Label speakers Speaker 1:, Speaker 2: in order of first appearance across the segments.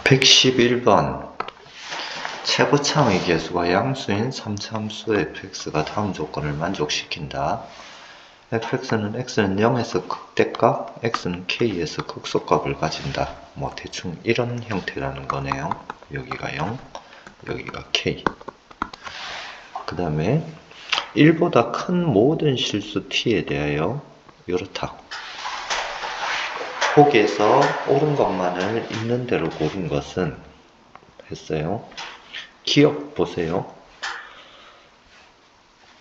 Speaker 1: 111번 최고참의 계수가 양수인 3차함수 fx가 다음 조건을 만족시킨다. fx는 x는 0에서 극대값, x는 k에서 극소값을 가진다. 뭐 대충 이런 형태라는 거네요. 여기가 0, 여기가 k. 그 다음에 1보다 큰 모든 실수 t에 대하여 이렇다. 보기에서 옳은 것만을 있는 대로 고른 것은 했어요. 기억 보세요.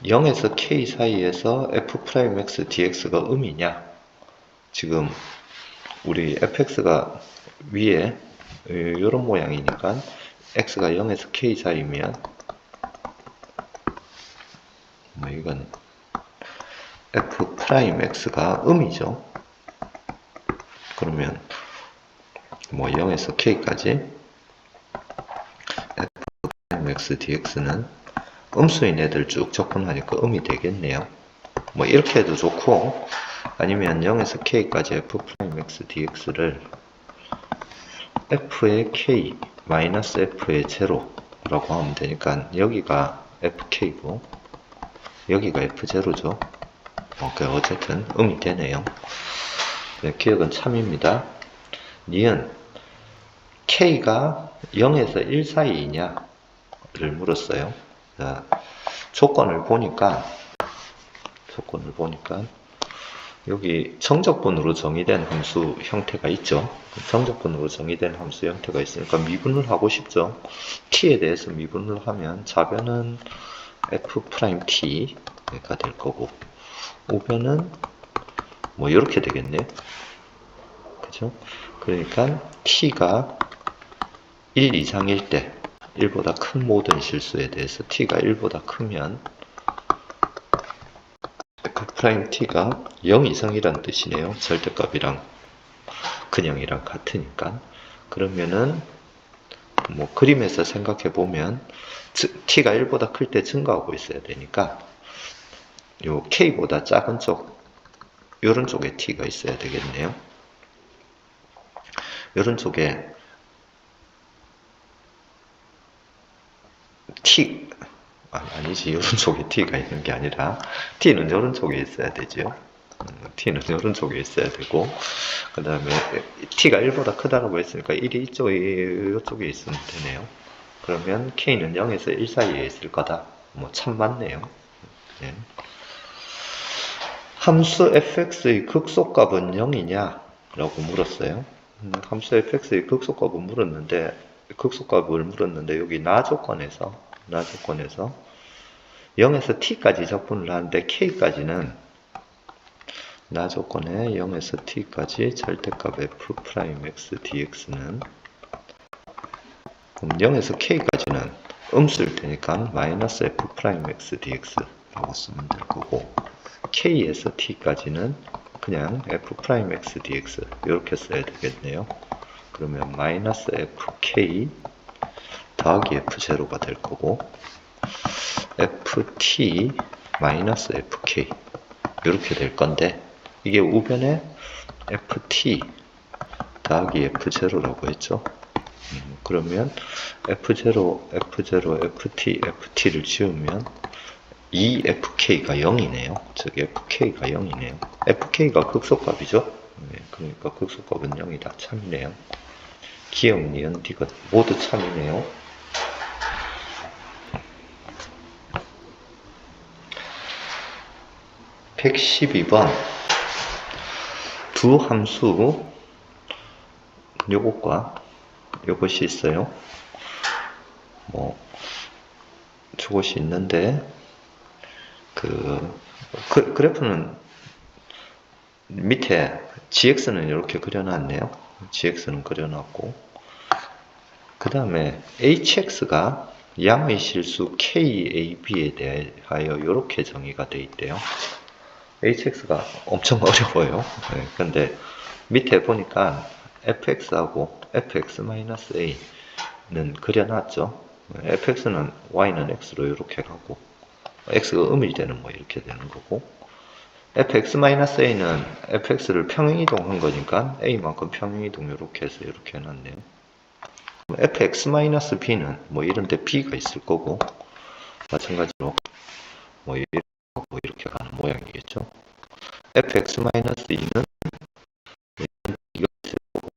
Speaker 1: 0에서 k 사이에서 f'x dx가 음이냐? 지금 우리 fx가 위에 이런 모양이니까 x가 0에서 k 사이면 뭐 이건 f'x가 음이죠. 그러면 뭐 0에서 k까지 f'x dx는 음수인 애들 쭉 접근하니까 음이 되겠네요. 뭐 이렇게 해도 좋고, 아니면 0에서 k까지 f'x dx를 f의 k 마이너스 f의 제로라고 하면 되니까 여기가 fk고 여기가 f0죠. 어쨌든 음이 되네요. 네, 기억은 참입니다. 니은 k가 0에서 1 사이이냐를 물었어요. 자, 조건을 보니까 여기 정적분으로 정의된 함수 형태가 있죠. 정적분으로 정의된 함수 형태가 있으니까 미분을 하고 싶죠. t에 대해서 미분을 하면 좌변은 f't가 될 거고 우변은 뭐 이렇게 되겠네. 그죠? 그러니까 t가 1 이상일 때 1보다 큰 모든 실수에 대해서 t가 1보다 크면 f't가 0 이상이란 뜻이네요. 절대값이랑 근형이랑 같으니까. 그러면은 뭐 그림에서 생각해 보면 t가 1보다 클 때 증가하고 있어야 되니까 요 k보다 작은 쪽 요런 쪽에 t가 있어야 되겠네요. 요런 쪽에 t 아니지, 요런 쪽에 t가 있는 게 아니라 t는 요런 쪽에 있어야 되죠. t는 요런 쪽에 있어야 되고, 그 다음에 t가 1보다 크다라고 했으니까 1이 이쪽에 있으면 되네요. 그러면 k는 0에서 1 사이에 있을 거다. 뭐 참 맞네요. 네. 함수 fx의 극소값은 0이냐? 라고 물었어요. 함수 fx의 극소값을 물었는데 여기 나 조건에서 0에서 t까지 적분을 하는데 k까지는 나 조건에 0에서 t까지 절대값 f'x dx는 그럼 0에서 k까지는 음수일 테니까 마이너스 f'x dx라고 쓰면 될 거고 k에서 t까지는 그냥 f'x dx 이렇게 써야 되겠네요. 그러면 마이너스 fk 더하기 f0가 될 거고 ft 마이너스 fk 이렇게 될 건데 이게 우변에 ft 더하기 f0라고 했죠. 그러면 f0, ft를 지우면 이 fk가 0이네요. 즉 fk가 0이네요. fk가 극소값이죠. 네, 그러니까 극소값은 0이다. 참이네요. 기억, 니은, 디귿 모두 참이네요. (112번) 두 함수 요것과 요것이 있어요. 뭐 저것이 있는데 그래프는 밑에 gx는 이렇게 그려놨네요. gx는 그려놨고 그 다음에 hx가 양의 실수 kab에 대하여 이렇게 정의가 되어 있대요. hx가 엄청 어려워요. 네, 근데 밑에 보니까 fx하고 fx-a는 그려놨죠. fx는 y는 x로 이렇게 가고 x가 음이 되는 뭐 이렇게 되는 거고 fx-a는 fx를 평행이동한 거니까 a만큼 평행이동 이렇게 해서 이렇게 해놨네요. fx-b는 뭐 이런 데 b가 있을 거고, 마찬가지로 뭐 이렇게 가는 모양이겠죠. fx-2는 이거 있을 거고,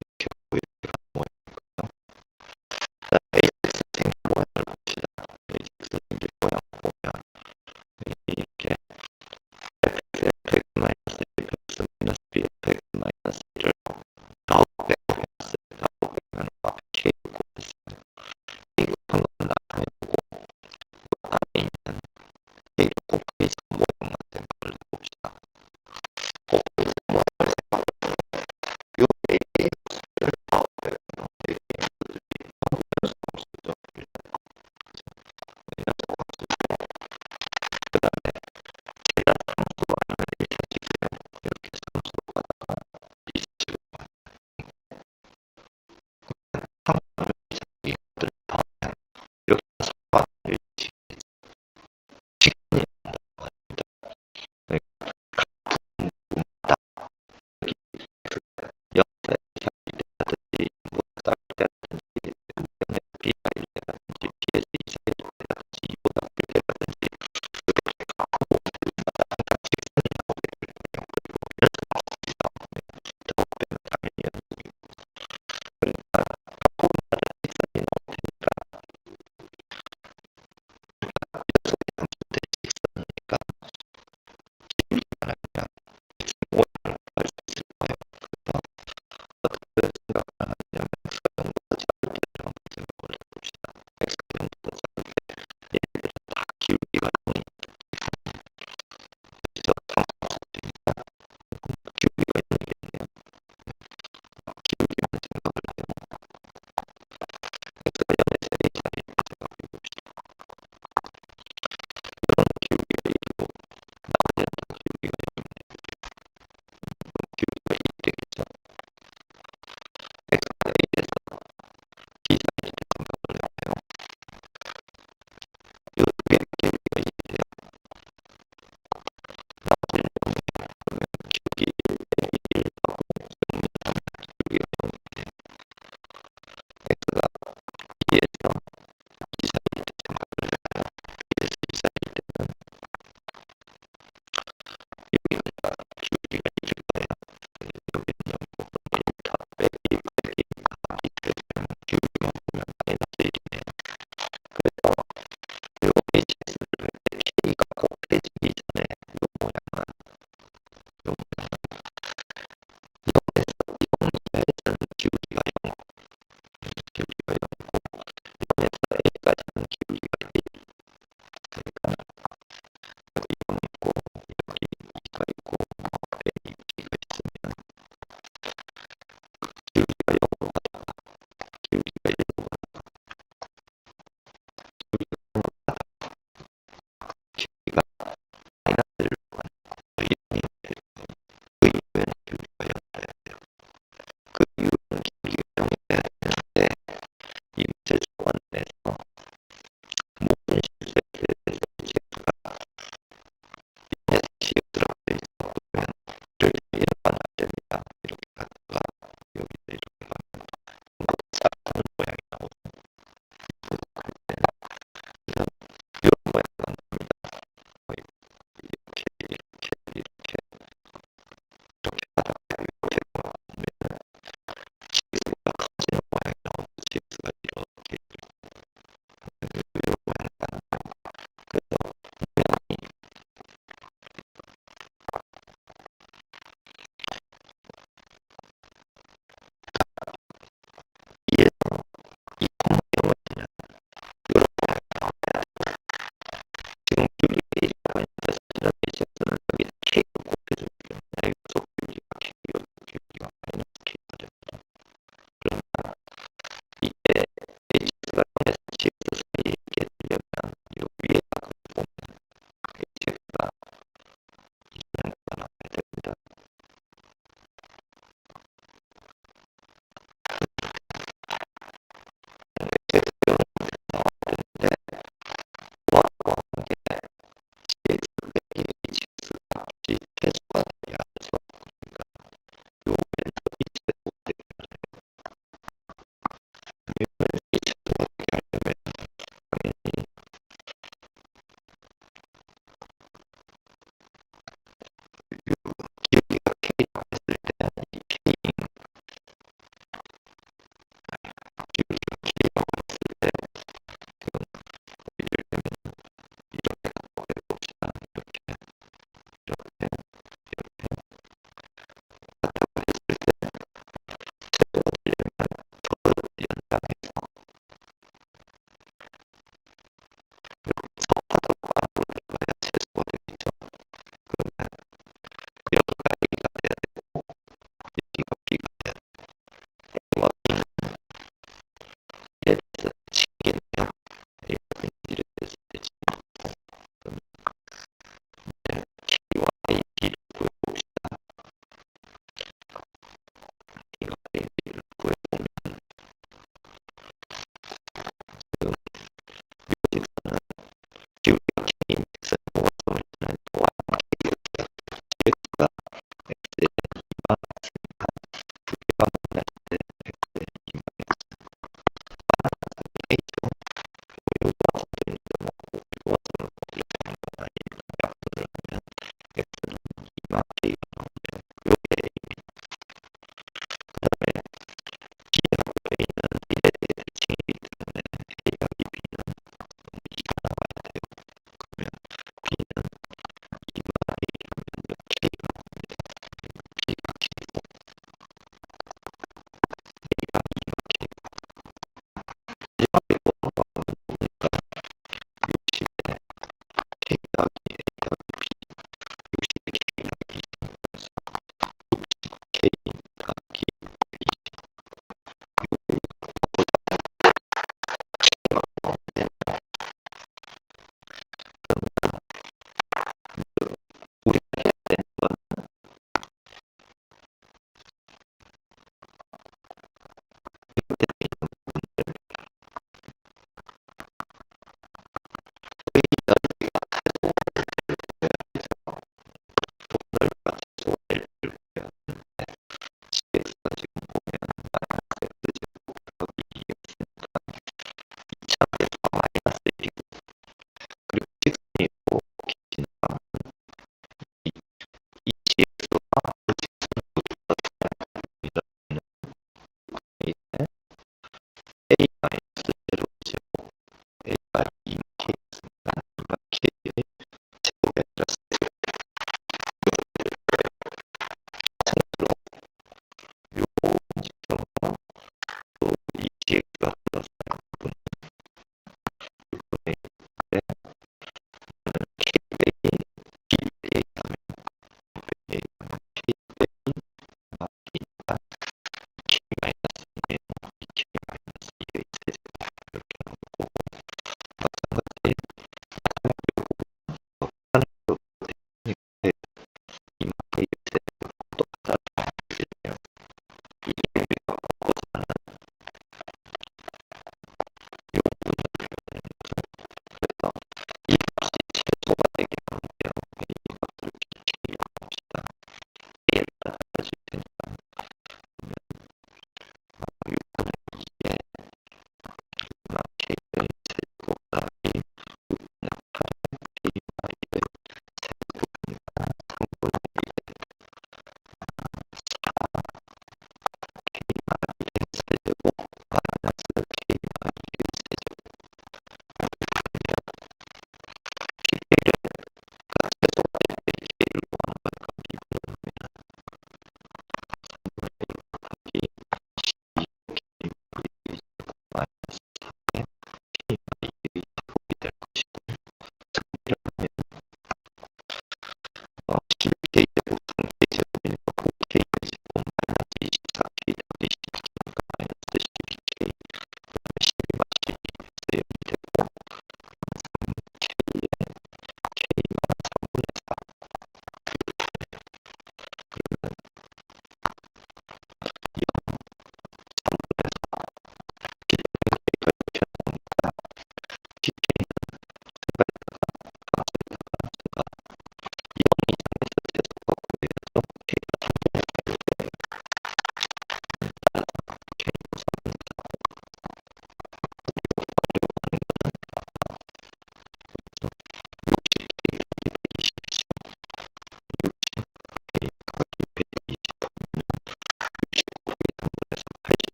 Speaker 1: 이렇게 가고 이렇게 가는 모양이고요. 자, ax 생긴 모양을 봅시다. ax 생긴 모양 보면 이렇게 fx-b, fx-1을 좌우 빼고했어요. 좌우 빼면 앞에 k를 곱했어요. k를 방금 나타내고 안에 있는 k를 곱하기 전 모양만 생각을 해봅시다. 곱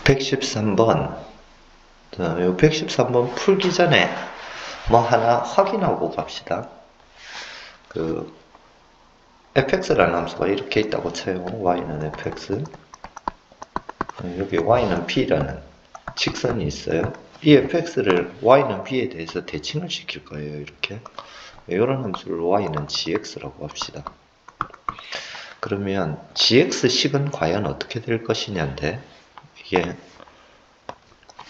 Speaker 1: 113번. 자, 요 113번 풀기 전에 뭐 하나 확인하고 갑시다. 그 fx라는 함수가 이렇게 있다고 쳐요. y는 fx. 여기 y는 b라는 직선이 있어요. 이 fx를 y는 b에 대해서 대칭을 시킬 거예요. 이렇게. 이런 함수를 y는 gx라고 합시다. 그러면 gx식은 과연 어떻게 될 것이냐인데, 이게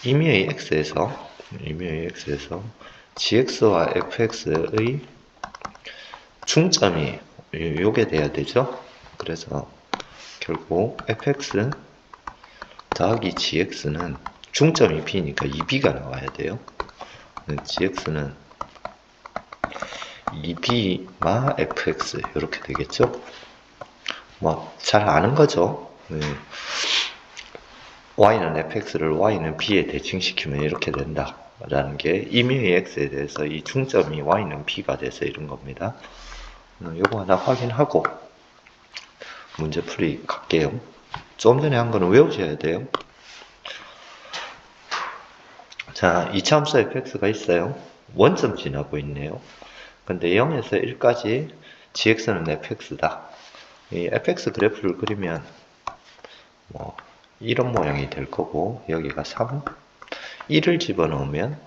Speaker 1: 임의의 x에서 gx와 fx의 중점이 요게 돼야 되죠. 그래서 결국 fx 더하기 gx는 중점이 b니까 2b가 나와야 돼요. gx는 2b마 fx 이렇게 되겠죠. 뭐 잘 아는 거죠. y는 fx를 y는 b에 대칭시키면 이렇게 된다 라는 게 임의의 x에 대해서 이 중점이 y는 b가 돼서 이런 겁니다. 요거 하나 확인하고 문제풀이 갈게요. 좀 전에 한 거는 외우셔야 돼요. 자, 2차 함수 fx가 있어요. 원점 지나고 있네요. 근데 0에서 1까지 gx는 fx다. 이 fx 그래프를 그리면 뭐 이런 모양이 될 거고, 여기가 3, 1을 집어넣으면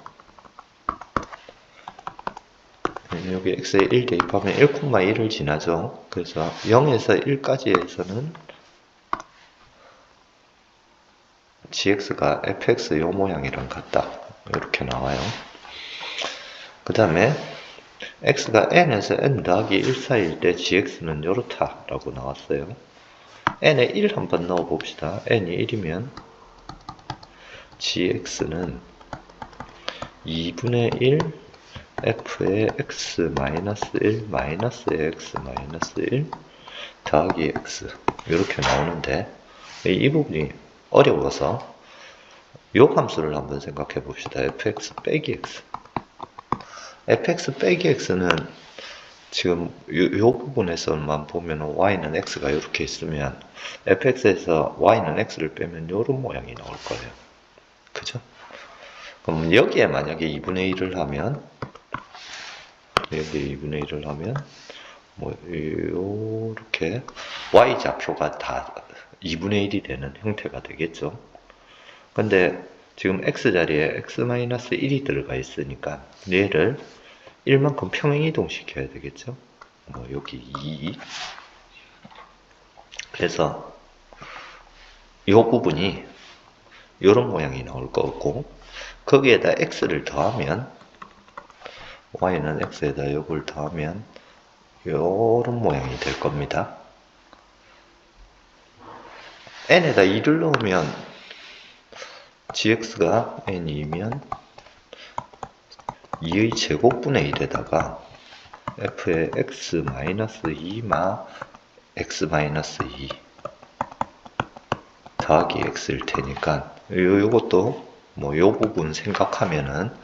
Speaker 1: 여기 x에 1 대입하면 1,1을 지나죠. 그래서 0에서 1까지에서는 gx가 fx 요 모양이랑 같다. 이렇게 나와요. 그 다음에 x가 n에서 n 더하기 1 사이일 때 gx는 요렇다 라고 나왔어요. n에 1 한번 넣어 봅시다. n이 1이면 gx는 2분의 1 f의 x-1 마이너스의 x-1 더하기 x 이렇게 나오는데, 이 부분이 어려워서 요 함수를 한번 생각해 봅시다. fx 빼기 x. fx 빼기 x는 지금 요 부분에서만 보면 y는 x가 이렇게 있으면 fx에서 y는 x를 빼면 요런 모양이 나올 거예요. 그죠? 그럼 여기에 만약에 2분의 1을 하면, 여기에 2분의 1을 하면 뭐 요렇게 y좌표가 다 2분의 1이 되는 형태가 되겠죠. 근데 지금 x자리에 x-1이 들어가 있으니까 얘를 1만큼 평행이동 시켜야 되겠죠. 뭐 여기 2. 그래서 이 부분이 이런 모양이 나올 거고, 거기에다 x를 더하면, y는 x에다 요걸 더하면 요런 모양이 될 겁니다. n에다 2를 넣으면 gx가 n이면 2의 제곱분의 1에다가 f의 x-2마 x-2 더하기 x일 테니까, 요것도 뭐 요 부분 생각하면은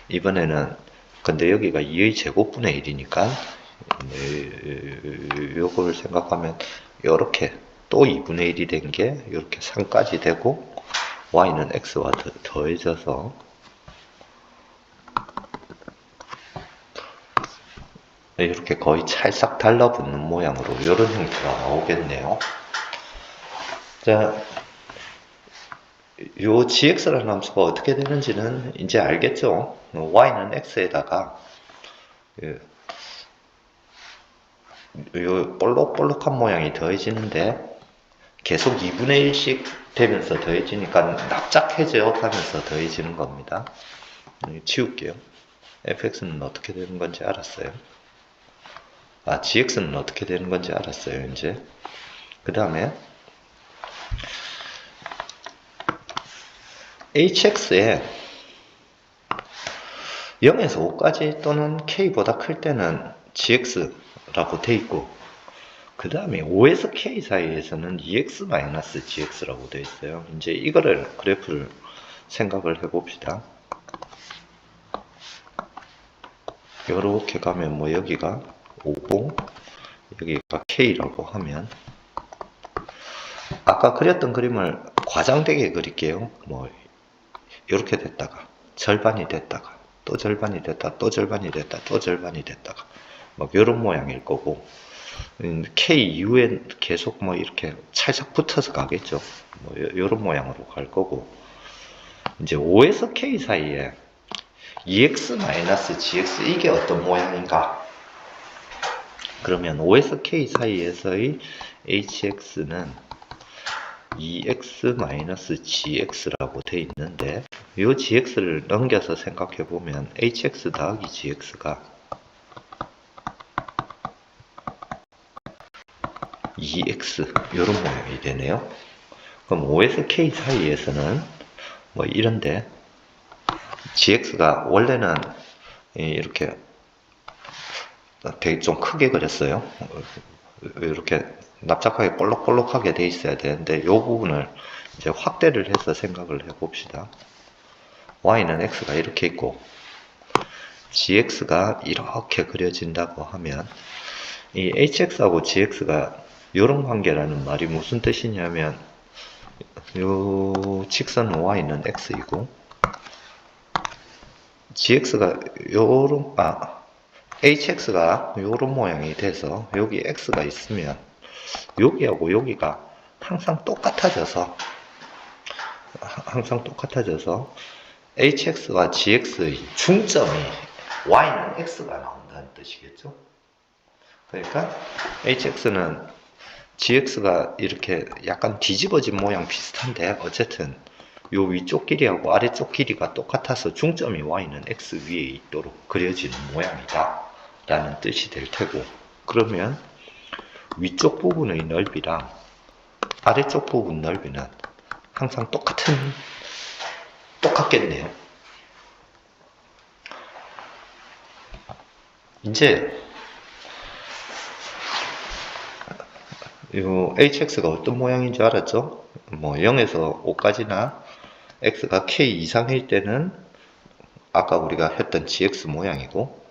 Speaker 1: 이번에는, 근데 여기가 2의 제곱분의 1이니까 요걸 생각하면 요렇게 또 2분의 1이 된 게 요렇게 3까지 되고, y는 x와 더해져서 이렇게 거의 찰싹 달라붙는 모양으로 이런 형태가 나오겠네요. 자, 요 gx라는 함수가 어떻게 되는지는 이제 알겠죠? y는 x에다가 요 볼록볼록한 모양이 더해지는데 계속 2분의 1씩 되면서 더해지니까 납작해져 가면서 더해지는 겁니다. 치울게요. fx는 어떻게 되는 건지 알았어요. gx는 어떻게 되는 건지 알았어요, 이제. 그 다음에 hx에 0에서 5까지 또는 k보다 클 때는 gx라고 돼 있고, 그 다음에 5에서 k 사이에서는 EX-GX라고 되어 있어요. 이제 이거를 그래프를 생각을 해봅시다. 이렇게 가면 뭐 여기가 5고 여기가 k라고 하면, 아까 그렸던 그림을 과장되게 그릴게요. 뭐 이렇게 됐다가 절반이 됐다가 또 절반이 됐다 또 절반이 됐다 또 절반이 됐다가 뭐 이런 모양일 거고, K 이후엔 계속 뭐 이렇게 찰싹 붙어서 가겠죠. 뭐 이런 모양으로 갈 거고, 이제 5에서 K 사이에 EX-GX 이게 어떤 모양인가? 그러면 5에서 K 사이에서의 HX는 EX-GX라고 돼 있는데, 이 GX를 넘겨서 생각해 보면 HX 더하기 GX가 EX 이런 모양이 되네요. 그럼 5에서 K 사이에서는 뭐 이런데, GX가 원래는 이렇게 되게 좀 크게 그렸어요. 이렇게 납작하게 볼록볼록하게 돼 있어야 되는데, 이 부분을 이제 확대를 해서 생각을 해 봅시다. Y는 X가 이렇게 있고 GX가 이렇게 그려진다고 하면, 이 HX하고 GX가 이런 관계라는 말이 무슨 뜻이냐면, 요 직선은 Y는 X이고 GX가 요런 HX가 요런 모양이 돼서 여기 X가 있으면 여기하고 여기가 항상 똑같아져서 HX와 GX의 중점이 Y는 X가 나온다는 뜻이겠죠. 그러니까 HX는 GX가 이렇게 약간 뒤집어진 모양 비슷한데, 어쨌든 요 위쪽 길이하고 아래쪽 길이가 똑같아서 중점이 Y는 X 위에 있도록 그려지는 모양이다 라는 뜻이 될 테고, 그러면 위쪽 부분의 넓이랑 아래쪽 부분 넓이는 항상 똑같겠네요. 이제 요 hx가 어떤 모양인 줄 알았죠? 뭐 0에서 5까지나 x가 k 이상일 때는 아까 우리가 했던 gx 모양이고,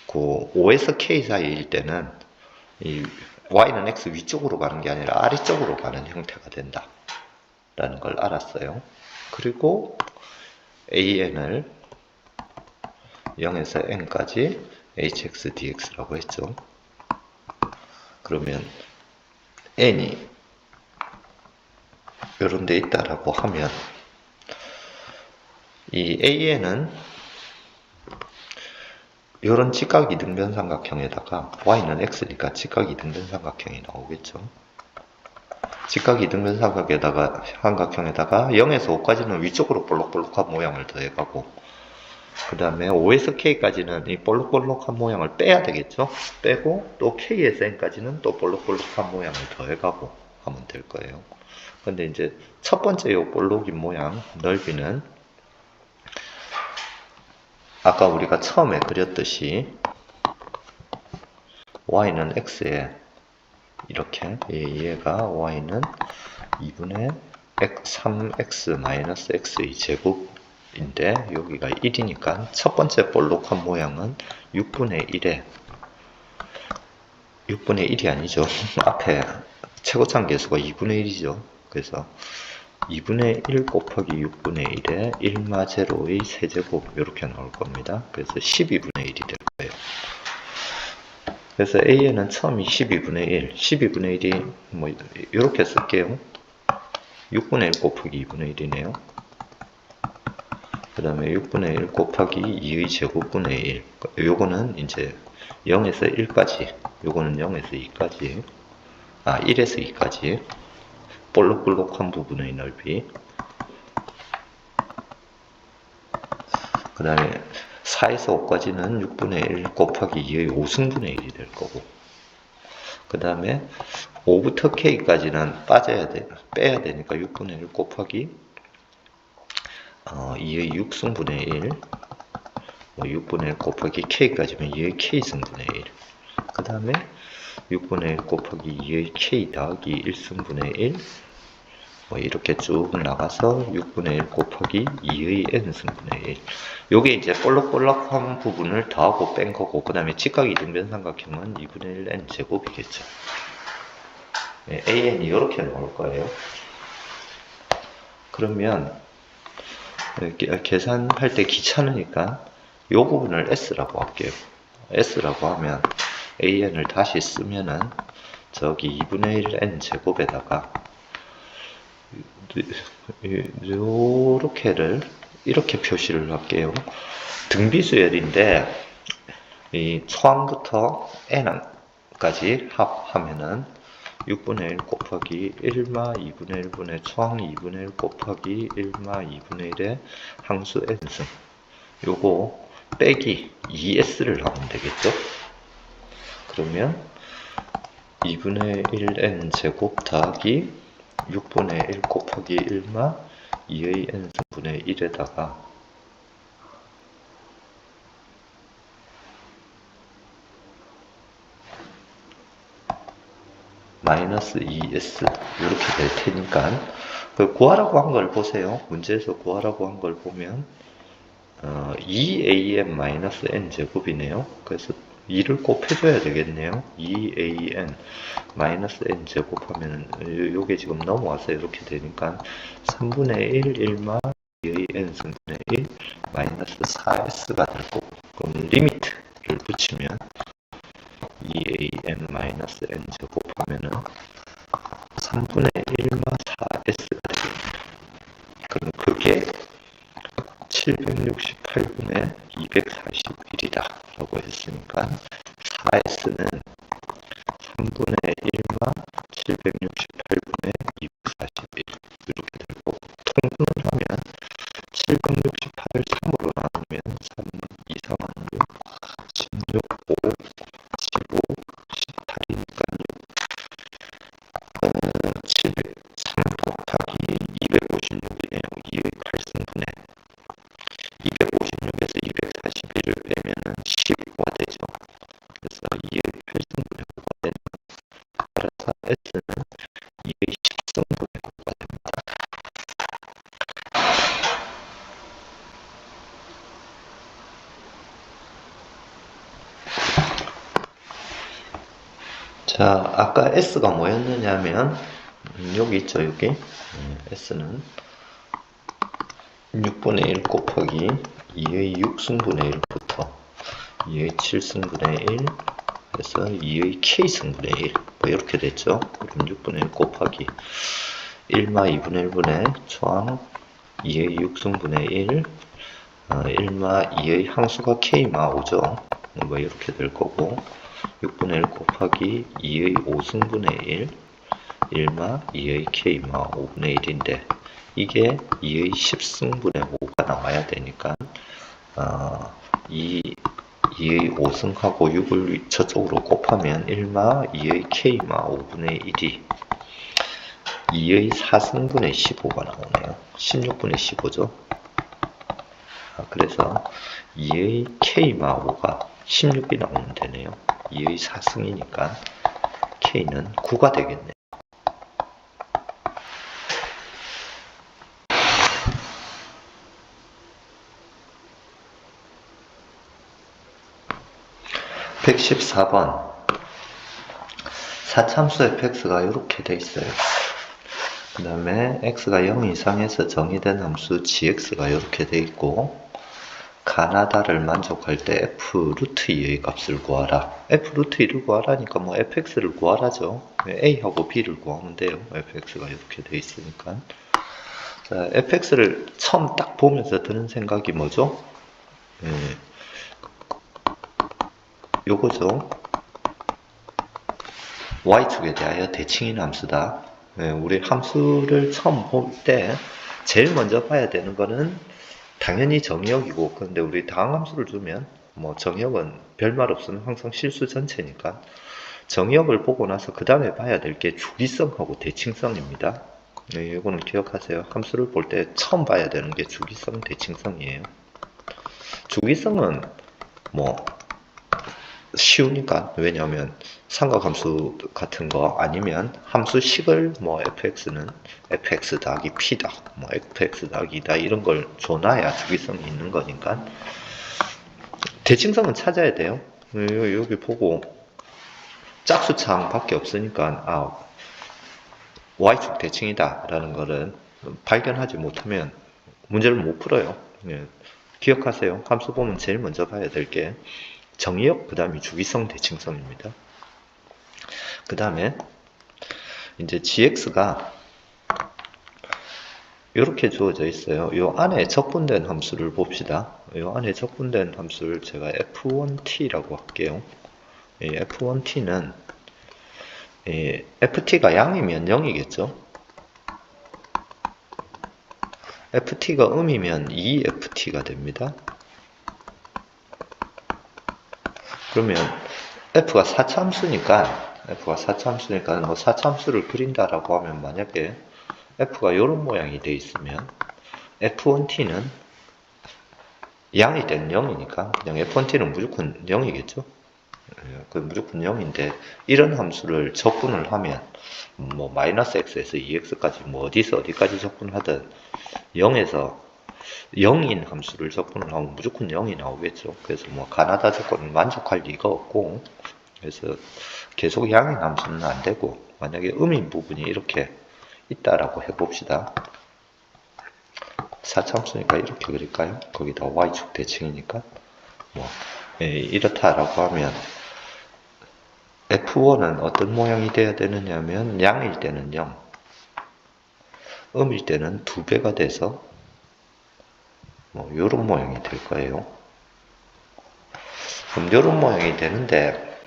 Speaker 1: 그 5에서 k 사이일 때는 이 y는 x 위쪽으로 가는 게 아니라 아래쪽으로 가는 형태가 된다 라는 걸 알았어요. 그리고 an을 0에서 n까지 hx dx라고 했죠. 그러면 n이 이런 데 있다라고 하면, 이 an은 이런 직각이등변 삼각형에다가 y는 x니까 직각이등변 삼각형이 나오겠죠. 직각이등변 삼각형에다가 0에서 5까지는 위쪽으로 볼록볼록한 모양을 더해가고, 그 다음에 5에서 k까지는 이 볼록볼록한 모양을 빼야 되겠죠. 빼고 또 k에서 n까지는 또 볼록볼록한 모양을 더해가고 하면 될 거예요. 근데 이제 첫 번째 요 볼록인 모양 넓이는 아까 우리가 처음에 그렸듯이 y는 x에 이렇게, 얘가 y는 2분의 3x-x의 제곱인데 여기가 1이니까 첫 번째 볼록한 모양은 6분의 1이 아니죠. 앞에 최고참 계수가 2분의 1이죠. 그래서 2분의 1 곱하기 6분의 1에 1마0의 세제곱 이렇게 나올 겁니다. 그래서 12분의 1이 될 거예요. 그래서 AN은 처음이 12분의 1이 뭐 이렇게 쓸게요. 6분의 1 곱하기 2분의 1이네요. 그 다음에 6분의 1 곱하기 2의 제곱분의 1. 요거는 이제 0에서 1까지, 요거는 0에서 2까지, 1에서 2까지 볼록볼록한 부분의 넓이. 그 다음에 4에서 5까지는 6분의 1 곱하기 2의 5승분의 1이 될 거고, 그 다음에 5부터 K까지는 빼야 되니까 6분의 1 곱하기 2의 6승분의 1, 6분의 1 곱하기 K까지면 2의 K승분의 1, 그 다음에 6분의 1 곱하기 2의 K 더하기 1승분의 1, 이렇게 쭉 나가서 6분의 1 곱하기 2의 n승분의 1. 요게 이제 볼록볼록한 부분을 더하고 뺀 거고, 그 다음에 직각이등변 삼각형은 2분의 1 n 제곱이겠죠. an이 이렇게 나올 거예요. 그러면 계산할 때 귀찮으니까 이 부분을 S라고 할게요. S라고 하면 AN을 다시 쓰면은 저기 2분의 1 N 제곱에다가 요렇게를 이렇게 표시를 할게요. 등비수열인데 이 초항부터 N까지 합하면은 6분의 1 곱하기 1마 2분의 1분의 초항 2분의 1 곱하기 1마 2분의 1의 항수 N승 요거 빼기 2S를 하면 되겠죠? 그러면 2분의 1N 제곱 더하기 6분의 1 곱하기 1마 2의 N승분의 1에다가 마이너스 2S 이렇게 될 테니까 그 구하라고 한 걸 보세요. 문제에서 구하라고 한 걸 보면 2an 마이너스 n 제곱이네요. 그래서 2를 곱해줘야 되겠네요. 2an 마이너스 n 제곱하면 요게 지금 넘어와서 이렇게 되니까 3분의 1 1마 2의 n 승분의 1 마이너스 4s가 될 거고 그럼 리미트를 붙이면 2an 마이너스 n 제곱하면은 3분의 1마 4s가 되겠네요. 그럼 그게 768분의 241이다 라고 했으니까 4s는 3분의 1마 768분의 241 이렇게 되고 통분을 하면 768을 3으로 나누면 3, 2, 3, 6, 16, 5, 15, 18이니까 703 곱하기 256이네요. 2의 8승분의 256에서 241을 빼면은 15가 되죠. 그래서 2의 8승분의 9가 되는 따라서 S는 2의 10승분의 9가 됩니다. 자, 아까 S가 뭐였느냐면 여기 있죠, 여기. S는 6분의 1 곱하기 2의 6승분의 1부터 2의 7승분의 1 해서 2의 K승분의 1 뭐 이렇게 됐죠. 그럼 6분의 1 곱하기 1마 2분의 1분의 초항 2의 6승분의 1 1마 2의 항수가 K마 5죠. 뭐 이렇게 될 거고 6분의 1 곱하기 2의 5승분의 1 1마 2의 K마 5분의 1인데 이게 2의 10승분의 5가 나와야 되니까 2의 5승하고 6을 저쪽으로 곱하면 1마 2의 K마 5분의 1이 2의 4승분의 15가 나오네요. 16분의 15죠. 그래서 2의 K마 5가 16이 나오면 되네요. 2의 4승이니까 K는 9가 되겠네요. (114번) 사참수 fx가 이렇게 돼 있어요. 그 다음에 x가 0 이상에서 정의된 함수 gx가 이렇게 돼 있고 가나다를 만족할 때 f 루트 2의 값을 구하라. f 루트 2를 구하라니까 뭐 fx를 구하라죠. a하고 b를 구하면 돼요. fx가 이렇게 돼 있으니까. 자, fx를 처음 딱 보면서 드는 생각이 뭐죠? 요거죠. y축에 대하여 대칭인 함수다. 우리 함수를 처음 볼 때 제일 먼저 봐야 되는 거는 당연히 정의역이고, 근데 우리 다항함수를 주면 뭐 정의역은 별말 없으면 항상 실수 전체니까 정의역을 보고 나서 그 다음에 봐야 될 게 주기성하고 대칭성입니다. 이거는 기억하세요. 함수를 볼 때 처음 봐야 되는 게 주기성, 대칭성이에요. 주기성은 뭐 쉬우니까, 왜냐하면 삼각함수 같은 거 아니면 함수식을 뭐 fx는 fx 더하기 p다, 뭐 fx 더하기 2다 이런 걸 줘놔야 주기성이 있는 거니까. 대칭성은 찾아야 돼요. 여기 보고 짝수창 밖에 없으니까 y축 대칭이다 라는 거는 발견하지 못하면 문제를 못 풀어요. 예. 기억하세요. 함수 보면 제일 먼저 봐야 될 게 정의역, 그 다음에 주기성, 대칭성입니다. 그 다음에 이제 gx가 이렇게 주어져 있어요. 이 안에 적분된 함수를 봅시다. 이 안에 적분된 함수를 제가 f1t라고 할게요. 이 f1t는 ft가 양이면 0이겠죠. ft가 음이면 2ft가 됩니다. 그러면 f가 4차함수니까 뭐 4차함수를 그린다라고 하면 만약에 f가 이런 모양이 돼 있으면 f1t는 양이 된 0이니까 그냥 f1t는 무조건 0이겠죠. 그 무조건 0인데 이런 함수를 적분을 하면 뭐 마이너스 x에서 2x까지 뭐 어디서 어디까지 적분하든 0에서 0인 함수를 적분을 하면 무조건 0이 나오겠죠. 그래서 뭐 가나다 조건을 만족할 리가 없고, 그래서 계속 양인 함수는 안 되고, 만약에 음인 부분이 이렇게 있다라고 해봅시다. 4차함수니까 이렇게 그릴까요? 거기다 y축 대칭이니까 뭐 이렇다라고 하면 f1은 어떤 모양이 돼야 되느냐면 양일 때는 0, 음일 때는 2배가 돼서 뭐 요런 모양이 될 거예요. 그럼 요런 모양이 되는데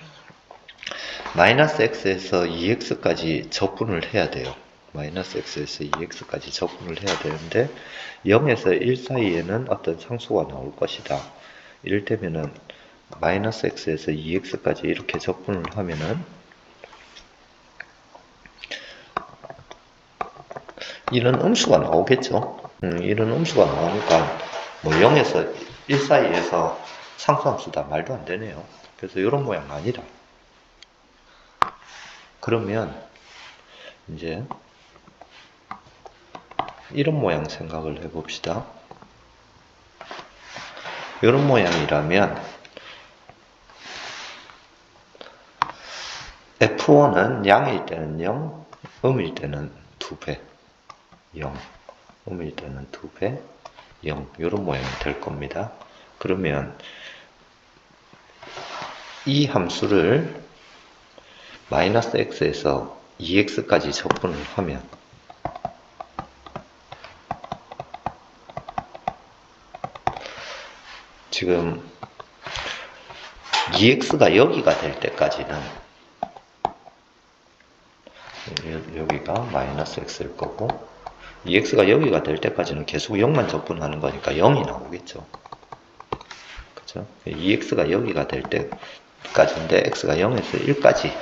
Speaker 1: 마이너스 x에서 2x까지 적분을 해야 돼요. 마이너스 x에서 2x까지 적분을 해야 되는데 0에서 1 사이에는 어떤 상수가 나올 것이다. 이럴 때면은 마이너스 x에서 2x까지 이렇게 적분을 하면은 이런 음수가 나오겠죠. 이런 음수가 나오니까 뭐 0에서 1 사이에서 상수함수다. 말도 안 되네요. 그래서 이런 모양 아니다. 그러면 이제 이런 모양 생각을 해봅시다. 이런 모양이라면 f1은 양일 때는 0, 음일 때는 2배 0, 음일 때는 2배 0 이런 모양이 될 겁니다. 그러면 이 함수를 마이너스 x에서 2x까지 적분을 하면 지금 2x가 여기가 될 때까지는 여기가 마이너스 x일 거고 2x가 여기가 될 때까지는 계속 0만 적분하는 거니까 0이 나오겠죠. 그죠? 2x가 여기가 될 때까지인데 x가 0에서 1까지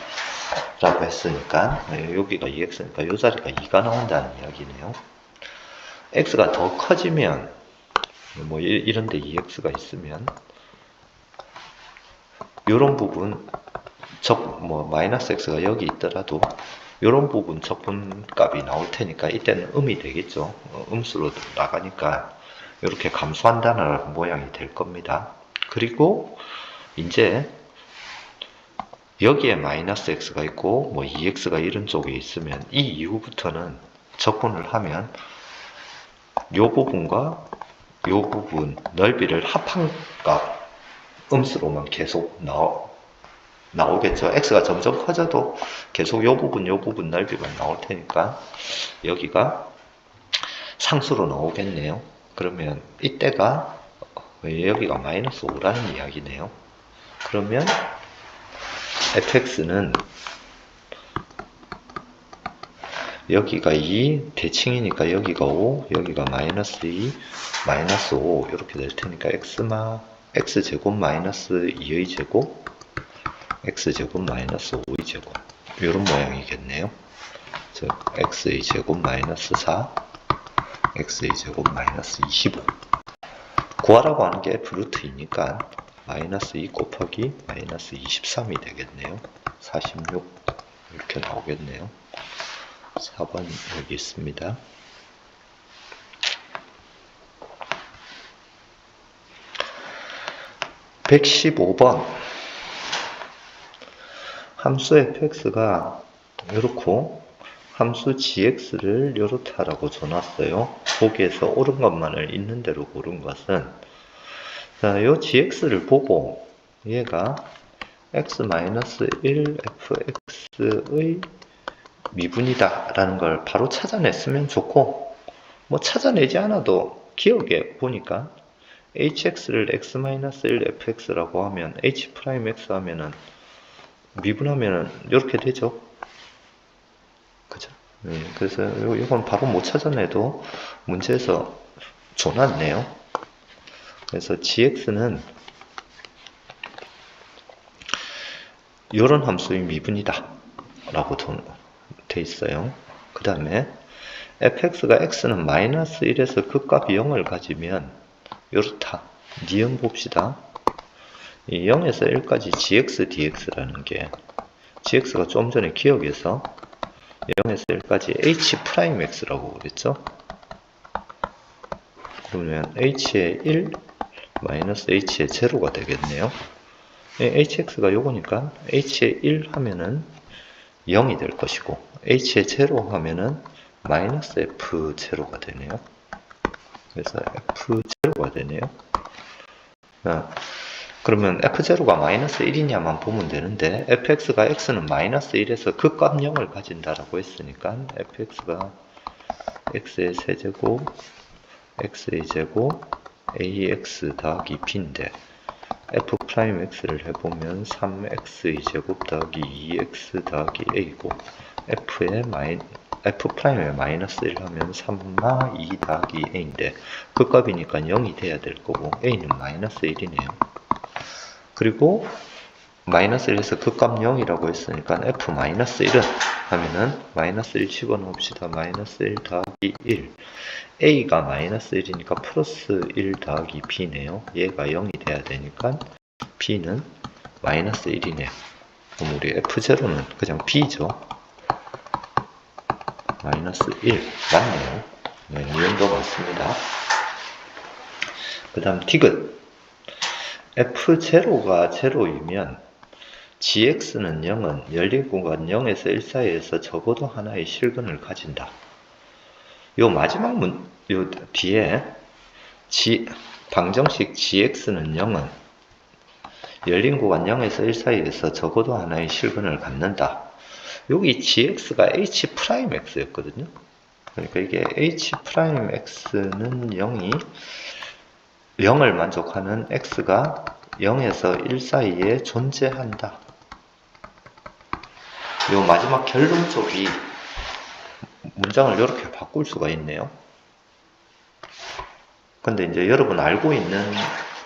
Speaker 1: 라고 했으니까 여기가 2x니까 이 자리가 2가 나온다는 이야기네요. x가 더 커지면 뭐 이런데 2x가 있으면 이런 부분 뭐 마이너스 x가 여기 있더라도 이런 부분 적분값이 나올 테니까 이때는 음이 되겠죠. 음수로 나가니까 이렇게 감소한다는 모양이 될 겁니다. 그리고 이제 여기에 마이너스 x가 있고 뭐 2x가 이런 쪽에 있으면 이 이후부터는 적분을 하면 이 부분과 이 부분 넓이를 합한 값 음수로만 계속 나오겠죠. x가 점점 커져도 계속 이 부분 넓이만 나올 테니까 여기가 상수로 나오겠네요. 그러면 이때가 여기가 마이너스 5라는 이야기네요. 그러면 fx는 여기가 2, 대칭이니까 여기가 5, 여기가 마이너스 2, 마이너스 5 이렇게 될 테니까 x제곱 마이너스 2의 제곱 x제곱 마이너스 5의 제곱 이런 모양이겠네요. 즉 x의 제곱 마이너스 4 x의 제곱 마이너스 25 구하라고 하는 게 f 루트이니까 마이너스 2 곱하기 마이너스 23이 되겠네요. 46 이렇게 나오겠네요. 4번 여기 있습니다. (115번) 함수 fx가 이렇고 함수 gx를 요렇다라고 줘놨어요. 보기에서 옳은 것만을 있는 대로 고른 것은, 자, 요 gx를 보고 얘가 x-1 fx의 미분이다 라는 걸 바로 찾아냈으면 좋고, 뭐 찾아내지 않아도 기억에 보니까 hx를 x-1 fx라고 하면 h'x 하면은 미분하면은 이렇게 되죠. 그죠? 그래서 이건 바로 못 찾아내도 문제에서 줘놨네요. 그래서 gx는 이런 함수의 미분이다 라고 돼 있어요. 그 다음에 fx가 x는 마이너스 1에서 극값이 0을 가지면 이렇다. 니은 봅시다. 이 0에서 1까지 gx dx라는 게 gx가 좀 전에 기억에서 0에서 1까지 h'x라고 그랬죠. 그러면 h의 1 마이너스 h의 0가 되겠네요. hx가 요거니까 h의 1 하면은 0이 될 것이고 h의 0 하면은 마이너스 f0가 되네요. 그래서 f0가 되네요. 그러면 f0가 마이너스 1이냐만 보면 되는데 fx가 x는 마이너스 1에서 극값 0을 가진다라고 했으니까 fx가 x의 세제곱 x의 제곱 ax 더하기 b인데 f'x를 해보면 3x의 제곱 더하기 2x 더하기 a고 f'의 마이너스 1 하면 3마 2 더하기 a인데 극값이니까 0이 돼야 될 거고 a는 마이너스 1이네요. 그리고 마이너스 1에서 극값 0이라고 했으니까 f 마이너스 1은 하면은 마이너스 1 집어넣읍시다. 마이너스 1 더하기 1 a가 마이너스 1이니까 플러스 1 더하기 b네요. 얘가 0이 돼야 되니까 b는 마이너스 1이네요. 그럼 우리 f0는 그냥 b죠. 마이너스 1 맞네요. 네, 이런거 맞습니다. 그 다음 디귿 f0가 0이면 gx는 0은 열린 공간 0에서 1 사이에서 적어도 하나의 실근을 가진다. 요 마지막 요 뒤에 방정식 gx는 0은 열린 구간 0에서 1 사이에서 적어도 하나의 실근을 갖는다. 여기 gx가 h'x였거든요. 그러니까 이게 h'x는 0을 만족하는 x가 0에서 1 사이에 존재한다. 요 마지막 결론 쪽이 문장을 이렇게 바꿀 수가 있네요. 근데 이제 여러분 알고 있는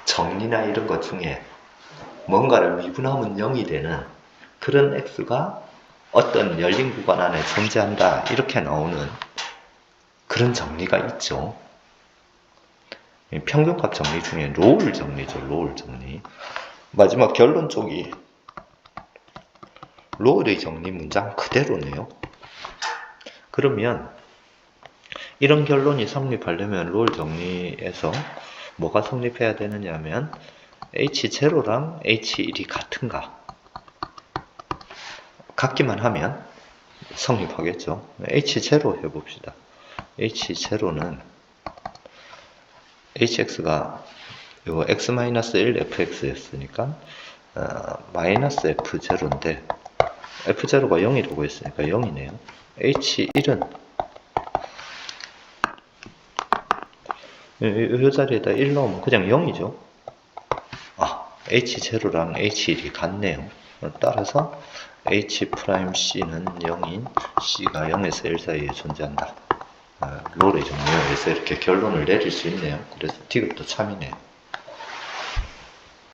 Speaker 1: 정리나 이런 것 중에 뭔가를 미분하면 0이 되는 그런 x가 어떤 열린 구간 안에 존재한다 이렇게 나오는 그런 정리가 있죠. 평균값 정리 중에 롤 정리죠. 롤 정리. 마지막 결론 쪽이 롤의 정리 문장 그대로네요. 그러면 이런 결론이 성립하려면 롤 정리에서 뭐가 성립해야 되느냐 하면 h0랑 h1이 같은가 같기만 하면 성립하겠죠. h0 해봅시다. h0는 hx가 요 x-1 fx였으니까 마이너스 f0인데 f0가 0이라고 했으니까 0이네요. h1은 이 자리에다 1 넣으면 그냥 0이죠. h0랑 h1이 같네요. 따라서 h'c는 0인 c가 0에서 1 사이에 존재한다. 롤의 종류에서 이렇게 결론을 내릴 수 있네요. 그래서 디귿도 참이네요.